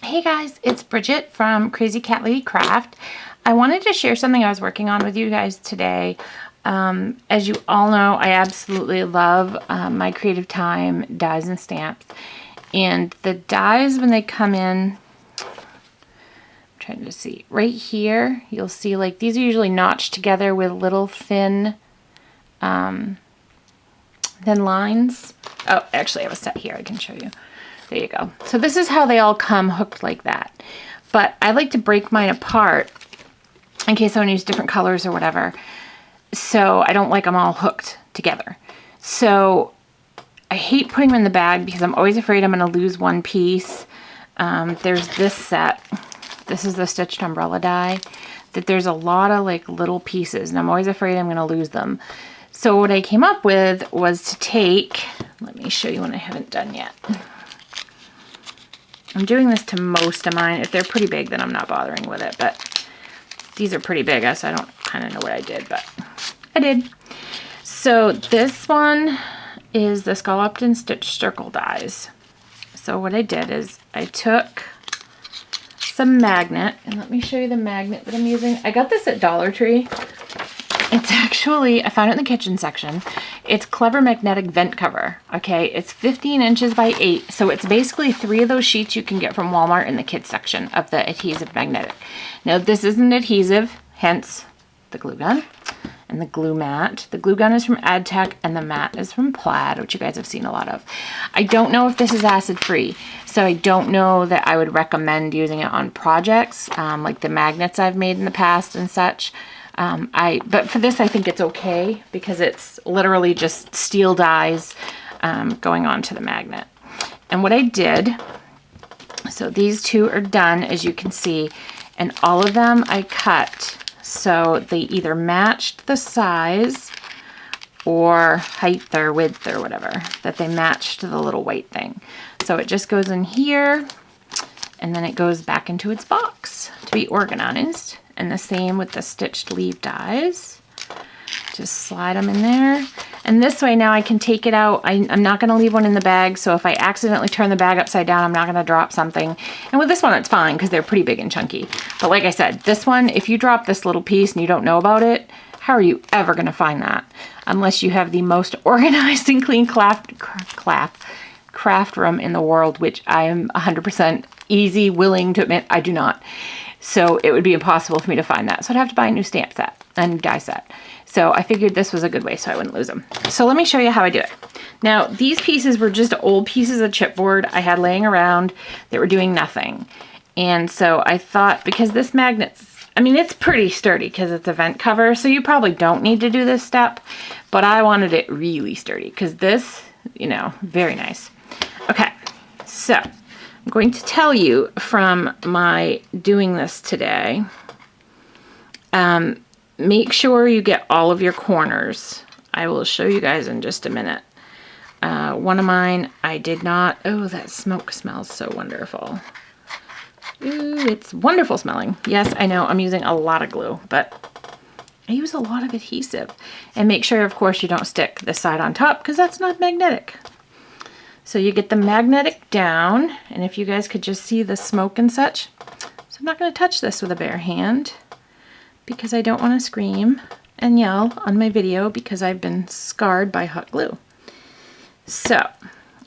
Hey guys, it's Bridget from Crazy Cat Lady Craft. I wanted to share something I was working on with you guys today. As you all know, I absolutely love my Creative Time dies and stamps. And the dies, when they come in, I'm trying to see, right here, you'll see like these are usually notched together with little thin lines. Oh, actually I have a set here I can show you. There you go. So this is how they all come hooked like that. But I like to break mine apart in case I want to use different colors or whatever. So I don't like them all hooked together. So I hate putting them in the bag because I'm always afraid I'm going to lose one piece. There's this set. This is the stitched umbrella die. That there's a lot of like little pieces and I'm always afraid I'm going to lose them. So what I came up with was to take, let me show you one I haven't done yet. I'm doing this to most of mine. If they're pretty big, then I'm not bothering with it. But these are pretty big, so I don't kind of know what I did, but I did. So this one is the Scalloped and Stitched Circle dies. So what I did is I took some magnet, and let me show you the magnet that I'm using. I got this at Dollar Tree. It's actually, I found it in the kitchen section. It's Clever Magnetic Vent Cover, okay? It's 15 inches by 8, so it's basically 3 of those sheets you can get from Walmart in the kids section of the adhesive magnetic. Now this isn't adhesive, hence the glue gun and the glue mat. The glue gun is from AdTech and the mat is from Plaid, which you guys have seen a lot of. I don't know if this is acid free, so I don't know that I would recommend using it on projects, like the magnets I've made in the past and such. But for this, I think it's okay because it's literally just steel dies going onto the magnet. And what I did, so these two are done, as you can see, and all of them I cut so they either matched the size or height or width or whatever, that they matched the little white thing. So it just goes in here and then it goes back into its box to be organized. And the same with the stitched leaf dies. Just slide them in there. And this way now I can take it out. I'm not going to leave one in the bag, so if I accidentally turn the bag upside down, I'm not going to drop something. And with this one, it's fine because they're pretty big and chunky. But like I said, this one, if you drop this little piece and you don't know about it, how are you ever going to find that? Unless you have the most organized and clean craft room in the world, which I am 100% willing to admit I do not. So it would be impossible for me to find that. So I'd have to buy a new stamp set, a new die set. So I figured this was a good way so I wouldn't lose them. So let me show you how I do it. Now these pieces were just old pieces of chipboard I had laying around that were doing nothing. And so I thought, because this magnet's, I mean, it's pretty sturdy because it's a vent cover, so you probably don't need to do this step, but I wanted it really sturdy because this, you know, very nice. Okay, so I'm going to tell you from my doing this today, make sure you get all of your corners. I will show you guys in just a minute. One of mine, I did not. Oh, that smoke smells so wonderful. Ooh, it's wonderful smelling. Yes, I know I'm using a lot of glue, but I use a lot of adhesive. And make sure, of course, you don't stick this side on top because that's not magnetic. So you get the magnetic down, and if you guys could just see the smoke and such. So I'm not going to touch this with a bare hand because I don't want to scream and yell on my video because I've been scarred by hot glue. So,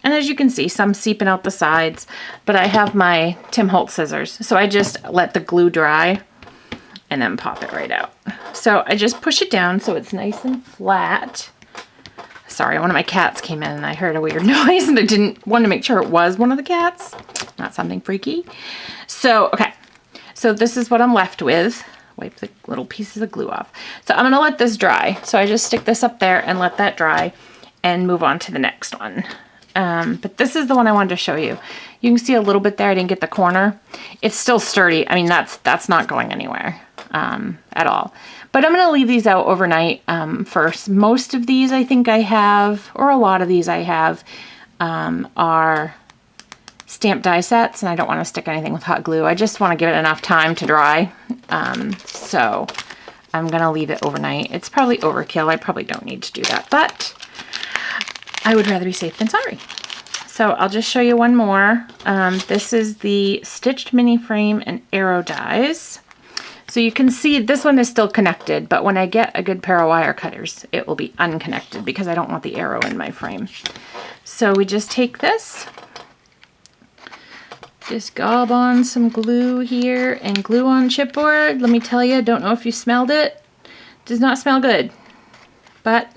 and as you can see, some seeping out the sides, but I have my Tim Holtz scissors. So I just let the glue dry and then pop it right out. So I just push it down so it's nice and flat. Sorry, one of my cats came in and I heard a weird noise and I didn't want to make sure it was one of the cats, not something freaky. So, okay, so this is what I'm left with. Wipe the little pieces of glue off. So I'm gonna let this dry. So I just stick this up there and let that dry and move on to the next one. But this is the one I wanted to show you. You can see a little bit there, I didn't get the corner. It's still sturdy. I mean, that's not going anywhere at all. But I'm going to leave these out overnight first. Most of these I think I have, or a lot of these I have, are stamped die sets, and I don't want to stick anything with hot glue. I just want to give it enough time to dry. So I'm going to leave it overnight. It's probably overkill. I probably don't need to do that, but I would rather be safe than sorry. So I'll just show you one more. This is the stitched mini frame and arrow dies. So you can see this one is still connected, but when I get a good pair of wire cutters, it will be unconnected because I don't want the arrow in my frame. So we just take this, just gob on some glue here and glue on chipboard. Let me tell you, don't know if you smelled it. Does not smell good, but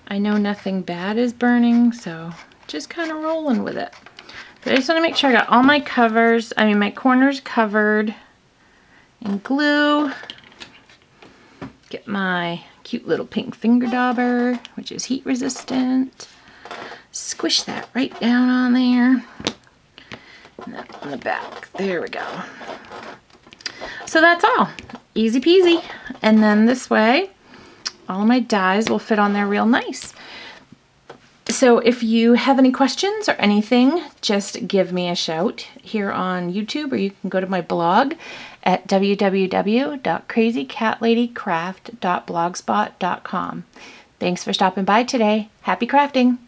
I know nothing bad is burning, so just kind of rolling with it. But I just want to make sure I got all my my corners covered in glue. Get my cute little pink finger dauber, which is heat resistant. Squish that right down on there. And that on the back. There we go. So that's all. Easy peasy. And then this way, all of my dies will fit on there real nice. So if you have any questions or anything, just give me a shout here on YouTube, or you can go to my blog at www.crazycatladycraft.blogspot.com. Thanks for stopping by today. Happy crafting!